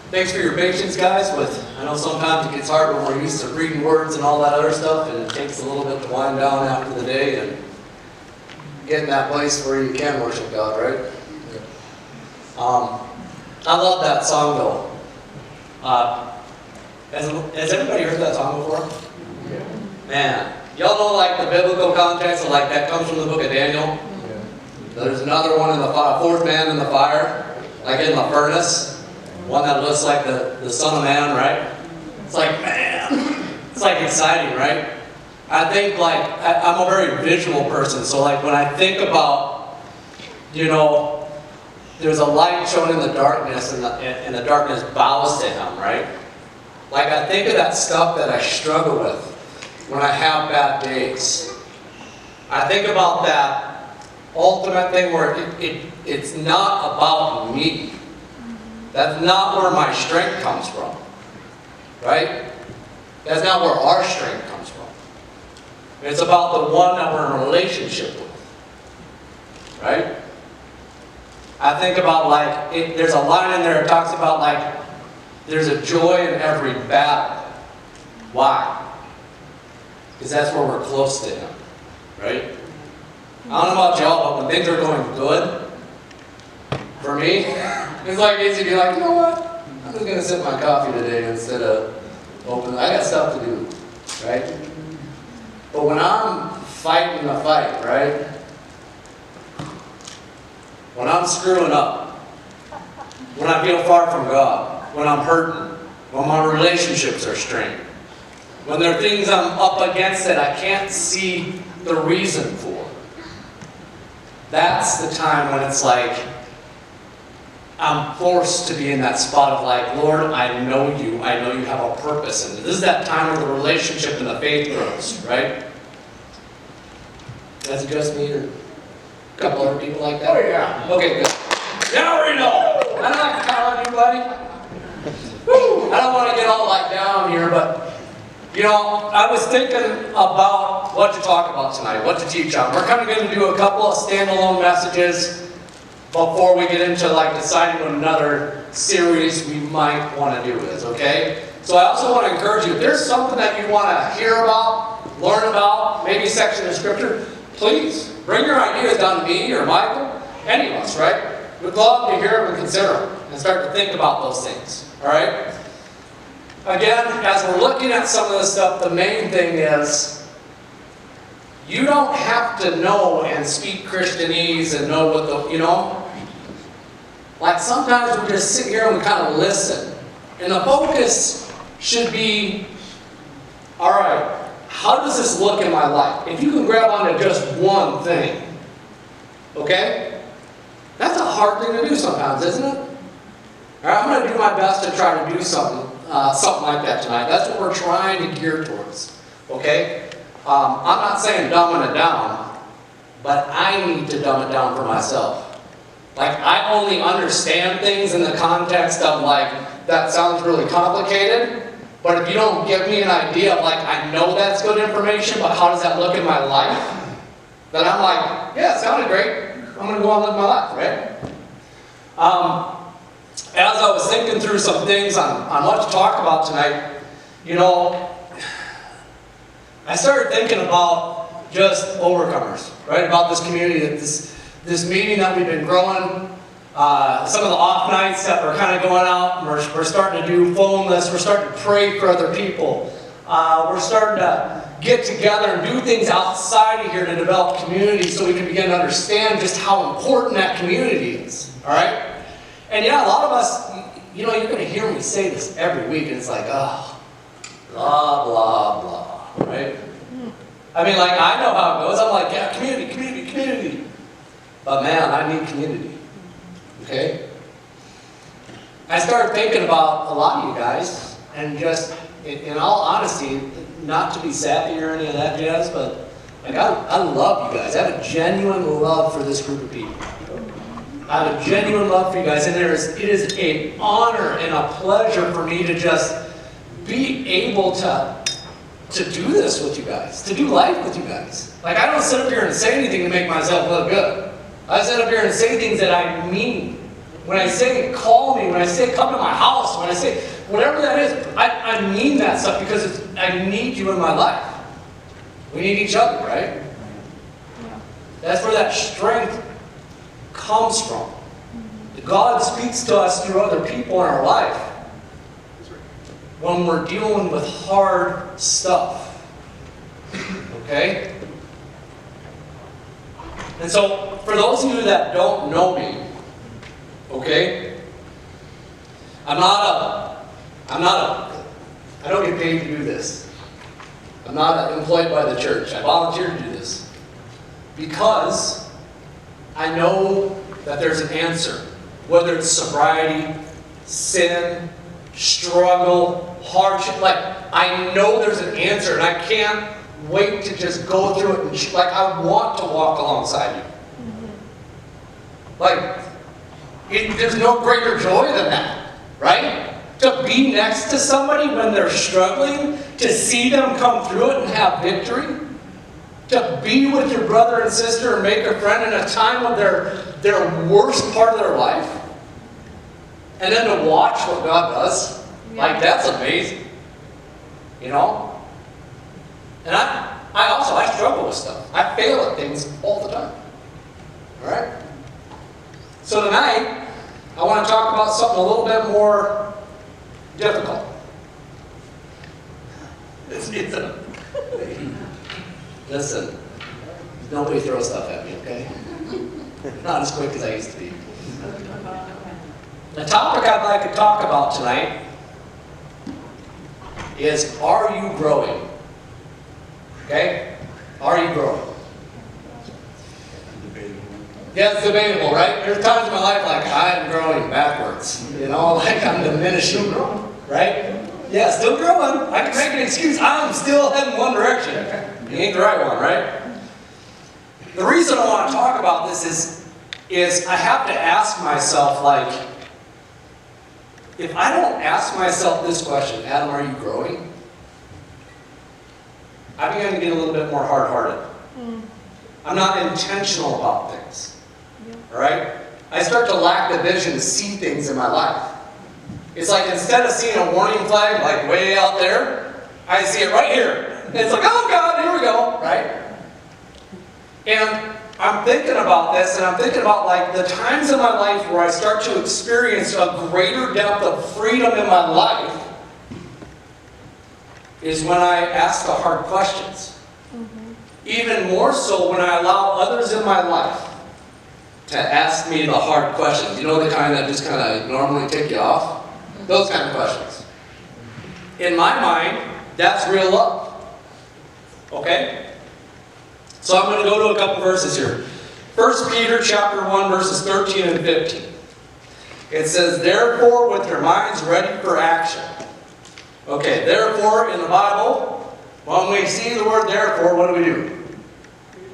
Thanks for your patience, guys. I know sometimes it gets hard when we're used to reading words and all that other stuff, and it takes a little bit to wind down after the day and get in that place where you can worship God, right? I love that song, though. Has everybody heard that song before? Yeah. Man, y'all know like the biblical context of like that comes from the book of Daniel? Yeah. There's another one in the fourth man in the fire, like in the furnace. One that looks like the Son of Man, right? It's like, man, it's like exciting, right? I think like, I'm a very visual person, so like when I think about, there's a light shown in the darkness and the darkness bows to him, right? Like I think of that stuff that I struggle with when I have bad days. I think about that ultimate thing where it's not about me. That's not where my strength comes from, right? That's not where our strength comes from. It's about the one that we're in a relationship with, right? I think about like, there's a line in there that talks about like, there's a joy in every battle. Why? Because that's where we're close to him, right? I don't know about y'all, but when things are going good, for me, it's like easy to be like, you know what? I'm just going to sip my coffee today instead of open. I got stuff to do, right? But when I'm fighting the fight, right? When I'm screwing up, when I feel far from God, when I'm hurting, when my relationships are strained, when there are things I'm up against that I can't see the reason for, that's the time when it's like, I'm forced to be in that spot of like, Lord, I know you have a purpose. And this is that time where the relationship and the faith grows, right? That's just me or a couple other people like that? Oh, yeah. Okay, good. Now we know. I don't like to count on you, buddy. I don't want to get all like down here, but I was thinking about what to talk about tonight, what to teach on. We're kind of going to do a couple of standalone messages before we get into like deciding what another series we might want to do is, okay? So I also want to encourage you, if there's something that you want to hear about, learn about, maybe a section of scripture, please bring your ideas down to me or Michael, any of us, right? We'd love to hear them and consider them and start to think about those things, all right? Again, as we're looking at some of this stuff, the main thing is you don't have to know and speak Christianese and know what like sometimes we just sit here and we kind of listen. And the focus should be, all right, how does this look in my life? If you can grab onto just one thing, okay? That's a hard thing to do sometimes, isn't it? All right, I'm going to do my best to try to do something like that tonight. That's what we're trying to gear towards, okay? I'm not saying dumbing it down, but I need to dumb it down for myself. Like, I only understand things in the context of, like, that sounds really complicated, but if you don't give me an idea of, like, I know that's good information, but how does that look in my life? Then I'm like, yeah, it sounded great. I'm going to go on and live my life, right? As I was thinking through some things on what to talk about tonight, I started thinking about just overcomers, right? About this community, this meeting that we've been growing, some of the off nights that we're kind of going out, and we're starting to do phone lists, we're starting to pray for other people. We're starting to get together and do things outside of here to develop community so we can begin to understand just how important that community is, all right? And yeah, a lot of us, you're going to hear me say this every week, and it's like, oh, blah, blah, blah, right? I mean, like, I know how it goes. I'm like, yeah, community, community, community. But man, I need community, okay? I started thinking about a lot of you guys, and just, in all honesty, not to be sappy or any of that jazz, but like, I love you guys. I have a genuine love for this group of people. I have a genuine love for you guys, and it is an honor and a pleasure for me to just be able to do this with you guys, to do life with you guys. Like, I don't sit up here and say anything to make myself look good. I sit up here and say things that I mean. when I say call me, when I say come to my house, when I say whatever that is, I mean that stuff because I need you in my life. We need each other, right? That's where that strength comes from. God speaks to us through other people in our life when we're dealing with hard stuff. Okay? And so, for those of you that don't know me, okay, I don't get paid to do this. I'm not employed by the church. I volunteer to do this. Because I know that there's an answer. Whether it's sobriety, sin, struggle, hardship. Like, I know there's an answer, and I can't wait to just go through it. And like, I want to walk alongside you. Like, there's no greater joy than that, right? To be next to somebody when they're struggling, to see them come through it and have victory. To be with your brother and sister and make a friend in a time of their worst part of their life. And then to watch what God does. Like, that's amazing. You know? And I struggle with stuff. I fail at things all the time. Alright? So tonight, I want to talk about something a little bit more difficult. Listen, nobody throw stuff at me, okay? Not as quick as I used to be. The topic I'd like to talk about tonight is, are you growing? Okay? Are you growing? Yeah, it's debatable, right? There's times in my life like I'm growing backwards. You know, like I'm diminishing, right? Yeah, still growing. I can make an excuse. I'm still heading one direction. You ain't the right one, right? The reason I want to talk about this is I have to ask myself, like, if I don't ask myself this question, Adam, are you growing? I begin to get a little bit more hard-hearted. I'm not intentional about things. All right? I start to lack the vision to see things in my life. It's like instead of seeing a warning flag like way out there, I see it right here. And it's like, oh God, here we go, right? And I'm thinking about this, and I'm thinking about like the times in my life where I start to experience a greater depth of freedom in my life is when I ask the hard questions. Even more so when I allow others in my life to ask me the hard questions. You know, the kind that just kind of normally take you off? Those kind of questions. In my mind, that's real love. Okay? So I'm going to go to a couple verses here. 1 Peter chapter 1, verses 13 and 15. It says, therefore, with your minds ready for action. Okay, therefore, in the Bible, when we see the word therefore, what do?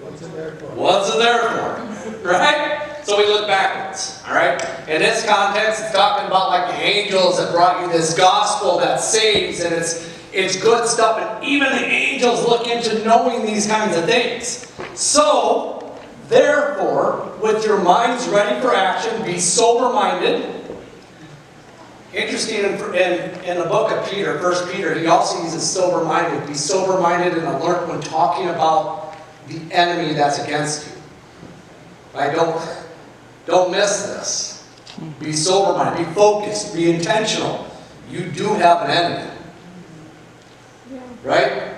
What's it there for? What's it there for? Right? So we look backwards, all right? In this context, it's talking about like the angels that brought you this gospel that saves, and it's good stuff, and even the angels look into knowing these kinds of things. So, therefore, with your minds ready for action, be sober-minded. Interesting, in the book of Peter, 1 Peter, he also uses sober-minded. Be sober-minded and alert when talking about the enemy that's against you. Right? Don't miss this. Be sober-minded. Be focused. Be intentional. You do have an enemy. Right?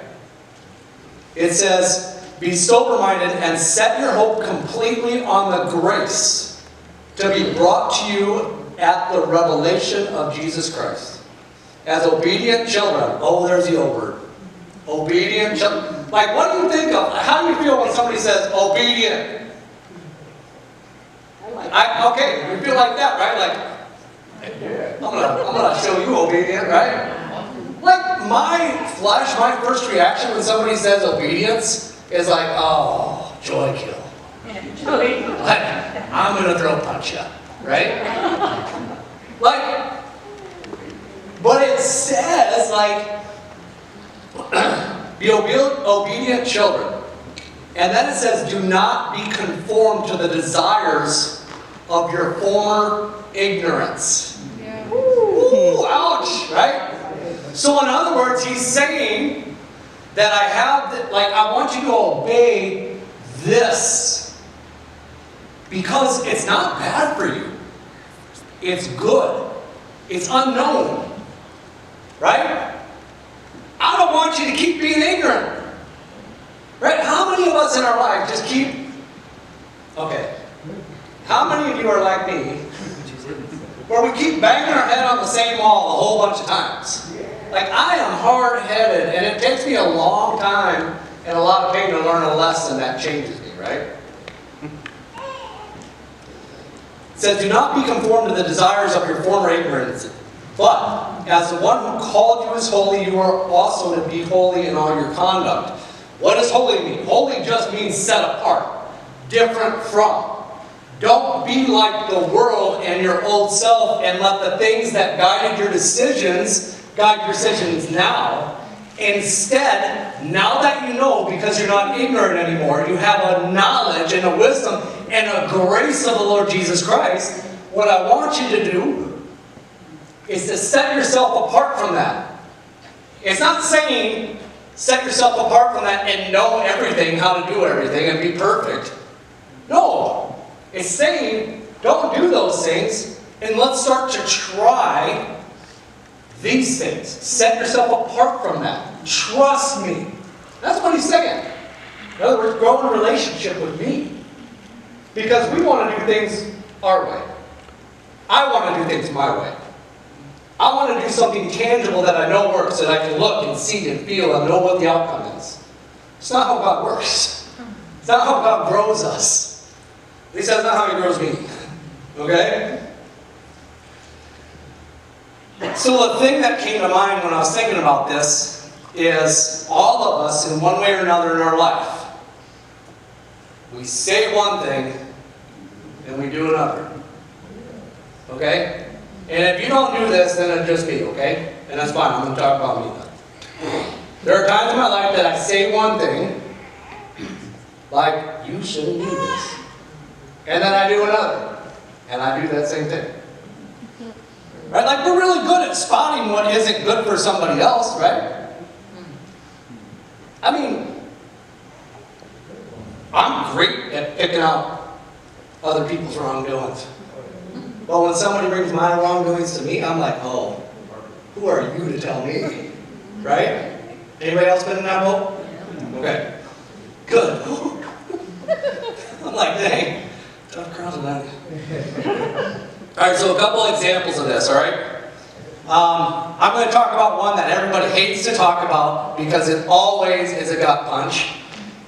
It says, be sober-minded and set your hope completely on the grace to be brought to you at the revelation of Jesus Christ. As obedient children. Oh, there's the old word. Obedient children. Like, what do you think of? How do you feel when somebody says obedient? Okay, you feel like that, right? Like, I'm gonna show you obedient, right? Like, my flesh, my first reaction when somebody says obedience is like, oh, joy kill. Like, I'm gonna throw punch you, right? Like, but it says, like, be obedient children. And then it says, do not be conformed to the desires of your former ignorance. Ooh, ouch, right? So in other words, he's saying that I want you to obey this because it's not bad for you. It's good. It's unknown, right? I don't want you to keep being ignorant, right? How many of us in our life just keep, okay, how many of you are like me, where we keep banging our head on the same wall a whole bunch of times? Like, I am hard-headed, and it takes me a long time and a lot of pain to learn a lesson that changes me, right? It says, do not be conformed to the desires of your former ignorance, but as the one who called you is holy, you are also to be holy in all your conduct. What does holy mean? Holy just means set apart, different from. Don't be like the world and your old self and let the things that guided your decisions guide your decisions now. Instead, now that you know, because you're not ignorant anymore, you have a knowledge and a wisdom and a grace of the Lord Jesus Christ, what I want you to do is to set yourself apart from that. It's not saying set yourself apart from that and know everything, how to do everything, and be perfect. No. It's saying don't do those things, and let's start to try these things. Set yourself apart from that. Trust me. That's what he's saying. In other words, grow in a relationship with me. Because we want to do things our way. I want to do things my way. I want to do something tangible that I know works, that I can look and see and feel and know what the outcome is. It's not how God works. It's not how God grows us. At least that's not how he grows me. Okay? So the thing that came to mind when I was thinking about this is all of us, in one way or another in our life, we say one thing and we do another. Okay? And if you don't do this, then it's just me, okay? And that's fine, I'm going to talk about me then. There are times in my life that I say one thing, like, you shouldn't do this. And then I do another. And I do that same thing. Right? Like, we're really good at spotting what isn't good for somebody else, right? I mean, I'm great at picking out other people's wrongdoings. But when somebody brings my wrongdoings to me, I'm like, oh, who are you to tell me? Right? Anybody else been in that boat? Okay. Good. I'm like, dang, tough crowd tonight. Alright, so a couple examples of this, alright? I'm going to talk about one that everybody hates to talk about because it always is a gut punch.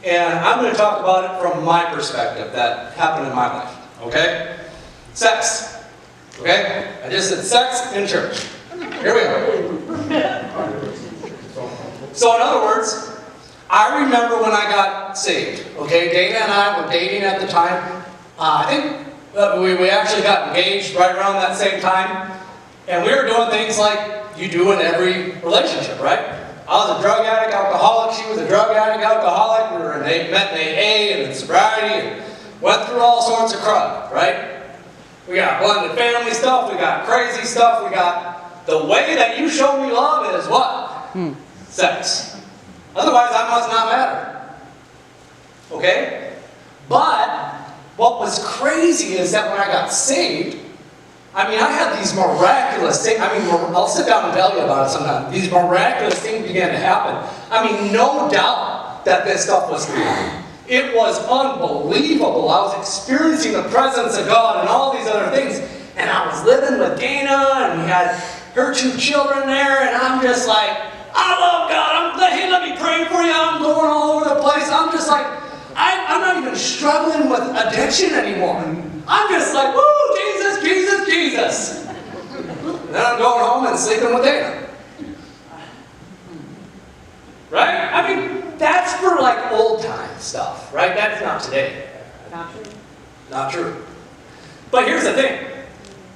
And I'm going to talk about it from my perspective that happened in my life, okay? Sex. Okay? I just said sex in church. Here we go. So in other words, I remember when I got saved. Okay, Dana and I were dating at the time. I think we actually got engaged right around that same time. And we were doing things like you do in every relationship, right? I was a drug addict, alcoholic. She was a drug addict, alcoholic. We were met in AA and in sobriety and went through all sorts of crud, right? We got blended family stuff. We got crazy stuff. We got the way that you show me love is what? Sex. Otherwise, I must not matter. Okay? But what was crazy is that when I got saved, I mean, I had these miraculous things. I mean, I'll sit down and tell you about it sometime. These miraculous things began to happen. I mean, no doubt that this stuff was real. It was unbelievable. I was experiencing the presence of God and all these other things. And I was living with Dana, and we had her 2 children there, and I'm just like, I love God. Hey, let me pray for you. I'm going all over the place. I'm just like, I'm not even struggling with addiction anymore. I'm just like, woo, Jesus, Jesus, Jesus. And then I'm going home and sleeping with Dana. Right? I mean, that's for like old time stuff, right? That's not today. Not true. Not true. But here's the thing.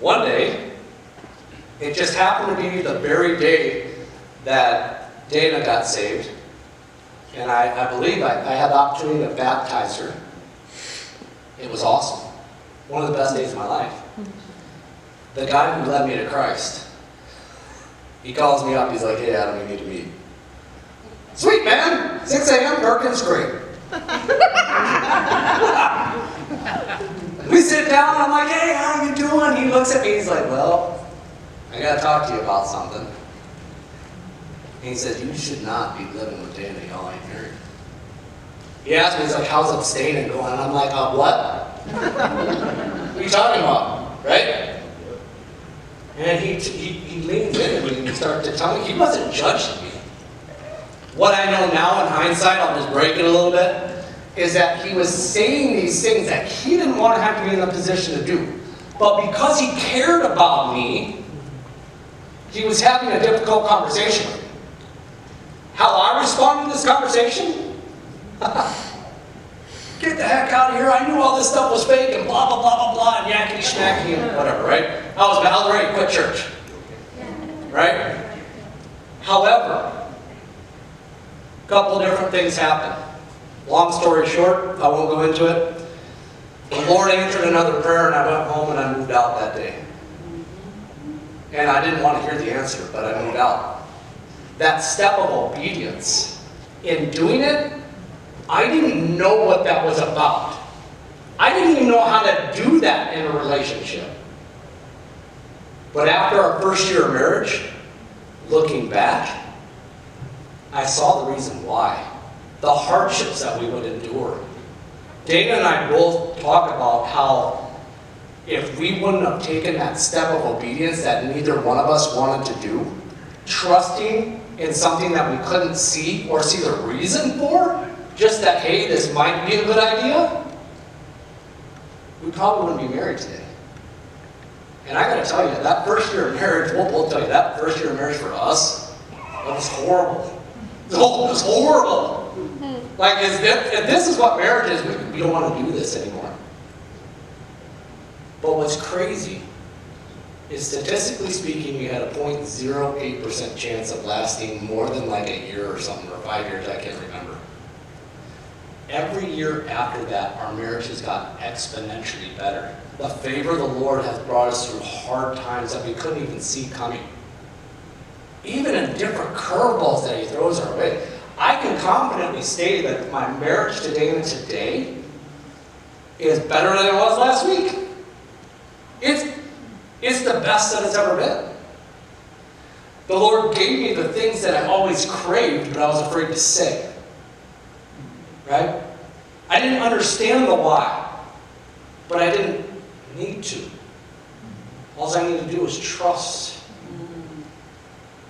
One day, it just happened to be the very day that Dana got saved. And I believe I had the opportunity to baptize her. It was awesome. One of the best days of my life. the guy who led me to Christ, he calls me up. He's like, hey, Adam, we need to meet. Sweet, man. 6 a.m. Perkins, great. We sit down. I'm like, hey, how you doing? He looks at me. He's like, well, I got to talk to you about something. And he says, you should not be living with Dana. Y'all ain't married. He asked me, he's like, how's abstaining going? And I'm like, what? What are you talking about? Right? And he leans in and he starts to tell me, he wasn't judging me. What I know now in hindsight, I'll just break it a little bit, is that he was saying these things that he didn't want to have to be in the position to do. But because he cared about me, he was having a difficult conversation with me. How I responded to this conversation? Get the heck out of here. I knew all this stuff was fake and blah, blah, blah, blah, blah, and yakety schmacky and whatever, right? I was ready to quit church. Right? However, a couple of different things happened. Long story short, I won't go into it. The Lord answered another prayer and I went home and I moved out that day. And I didn't want to hear the answer, but I moved out. That step of obedience, in doing it, I didn't know what that was about. I didn't even know how to do that in a relationship. But after our first year of marriage, looking back, I saw the reason why. The hardships that we would endure. Dana and I both talk about how if we wouldn't have taken that step of obedience that neither one of us wanted to do, trusting in something that we couldn't see or see the reason for, just that, hey, this might be a good idea, we probably wouldn't be married today. And I gotta tell you, that first year of marriage, we'll both tell you, that first year of marriage for us, that was horrible. It was horrible. Like, if this is what marriage is, we don't want to do this anymore. But what's crazy is, statistically speaking, we had a 0.08% chance of lasting more than like a year or something, or 5 years, I can't remember. Every year after that, our marriage has gotten exponentially better. The favor of the Lord has brought us through hard times that we couldn't even see coming. Even in different curveballs that he throws our way. I can confidently say that my marriage to Dana today is better than it was last week. It's the best that it's ever been. The Lord gave me the things that I always craved, but I was afraid to say. Right? I didn't understand the why, but I didn't need to. All I need to do is trust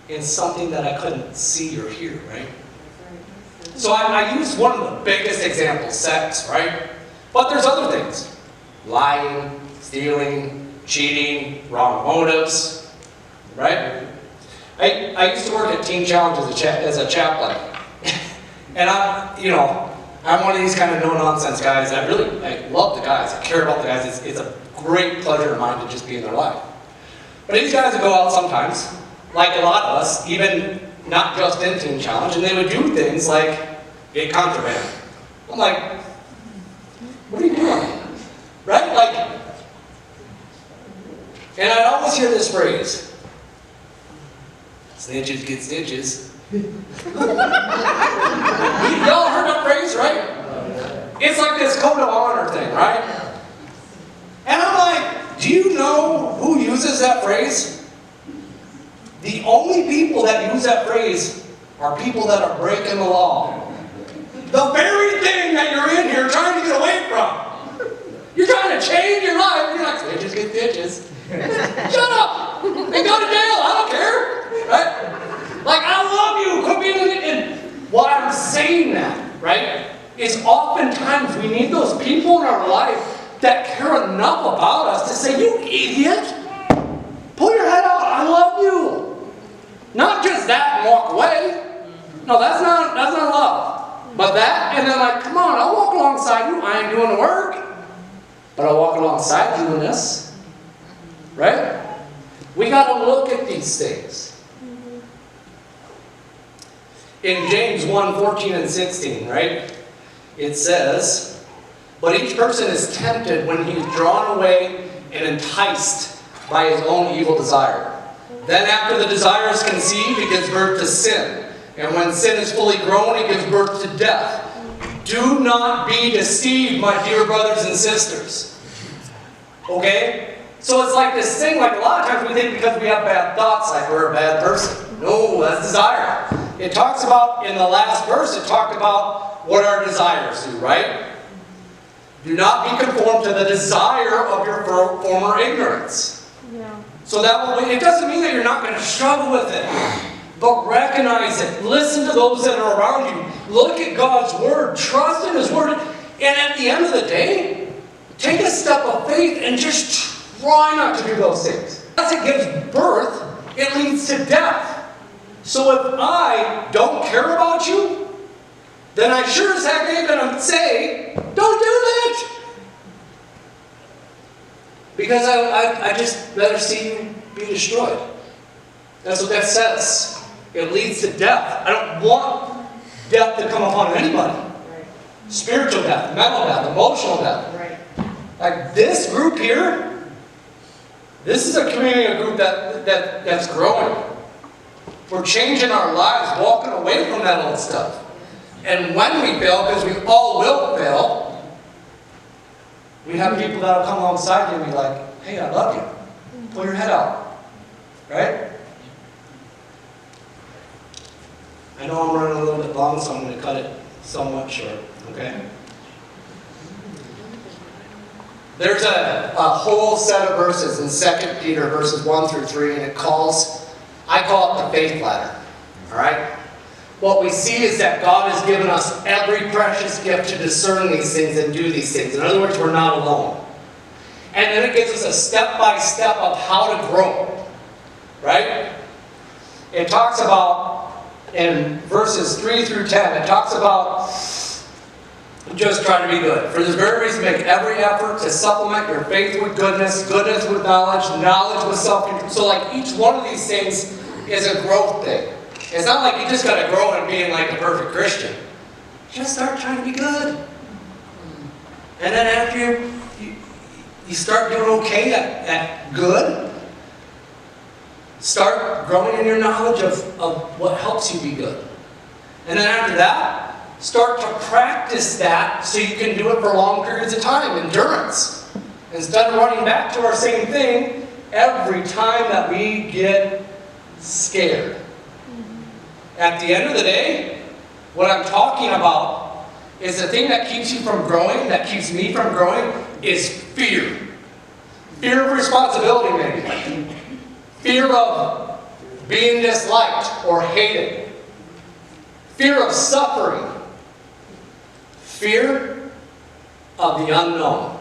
in something that I couldn't see or hear, right? So I use one of the biggest examples, sex, right? But there's other things. Lying, stealing, cheating, wrong motives, right? I used to work at Teen Challenge as a chaplain. And I'm one of these kind of no-nonsense guys. I love the guys. I care about the guys. It's a great pleasure of mine to just be in their life. But these guys would go out sometimes, like a lot of us, even not just in Teen Challenge, and they would do things like get contraband. I'm like, what are you doing? Right? Like, and I'd always hear this phrase, snitches get stitches. Y'all heard that phrase, right? It's like this code of honor thing, right? And I'm like, do you know who uses that phrase? The only people that use that phrase are people that are breaking the law. The very thing that you're in here trying to get away from. You're trying to change your life, and you're like, stitches get stitches. Shut up! And go to jail, I don't care. Right? Like, I love you, quit being in it. And why I'm saying that, right, is oftentimes we need those people in our life that care enough about us to say, you idiot, pull your head out, I love you. Not just that and walk away. No, that's not love. But that, and then like, come on, I'll walk alongside you. I ain't doing the work, but I'll walk alongside you in this. Right? We got to look at these things. In James 1:14 and 16, right? It says, but each person is tempted when he is drawn away and enticed by his own evil desire. Then after the desire is conceived, it gives birth to sin. And when sin is fully grown, it gives birth to death. Do not be deceived, my dear brothers and sisters. Okay? So it's like this thing, like a lot of times we think because we have bad thoughts, like we're a bad person. No, that's desire. It talks about, in the last verse, it talked about what our desires do, right? Do not be conformed to the desire of your former ignorance. Yeah. So it doesn't mean that you're not going to struggle with it. But recognize it. Listen to those that are around you. Look at God's Word. Trust in His Word. And at the end of the day, take a step of faith and just try not to do those things. As it gives birth, it leads to death. So if I don't care about you, then I sure as heck ain't going to say, don't do that. Because I just rather see you be destroyed. That's what that says. It leads to death. I don't want death to come upon anybody. Right. Spiritual death, mental death, emotional death. Right. Like this group here, this is a community, a group that's growing. We're changing our lives, walking away from that old stuff. And when we fail, because we all will fail, we have people that will come alongside you and be like, hey, I love you. Pull your head out. Right? I know I'm running a little bit long, so I'm going to cut it somewhat short. Okay? There's a whole set of verses in 2 Peter, verses 1 through 3, and I call it the faith ladder. All right? What we see is that God has given us every precious gift to discern these things and do these things. In other words, we're not alone. And then it gives us a step-by-step of how to grow. Right? It talks about, in verses 3 through 10, it talks about just trying to be good. For this very reason, make every effort to supplement your faith with goodness, goodness with knowledge, knowledge with self-control. So like each one of these things is a growth thing. It's not like you just got to grow in being like a perfect Christian. Just start trying to be good. And then after you start doing okay at good, start growing in your knowledge of what helps you be good. And then after that, start to practice that so you can do it for long periods of time. Endurance. Instead of running back to our same thing every time that we get scared. At the end of the day, what I'm talking about is the thing that keeps you from growing, that keeps me from growing, is fear. Fear of responsibility, maybe. Fear of being disliked or hated. Fear of suffering. Fear of the unknown.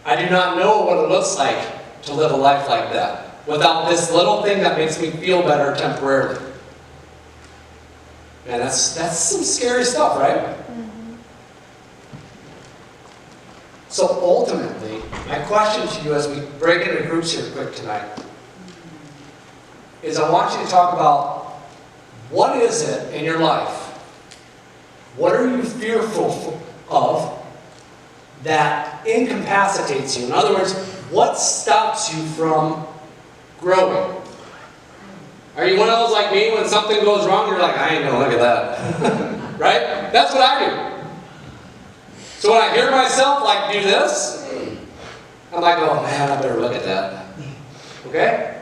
I do not know what it looks like to live a life like that without this little thing that makes me feel better temporarily. Man, that's some scary stuff, right? Mm-hmm. So ultimately, my question to you as we break into groups here quick tonight is I want you to talk about what is it in your life? What are you fearful of that incapacitates you? In other words, what stops you from growing? Are you one of those like me, when something goes wrong, you're like, I ain't gonna look at that. Right? That's what I do. So when I hear myself like do this, I'm like, oh man, I better look at that. Okay?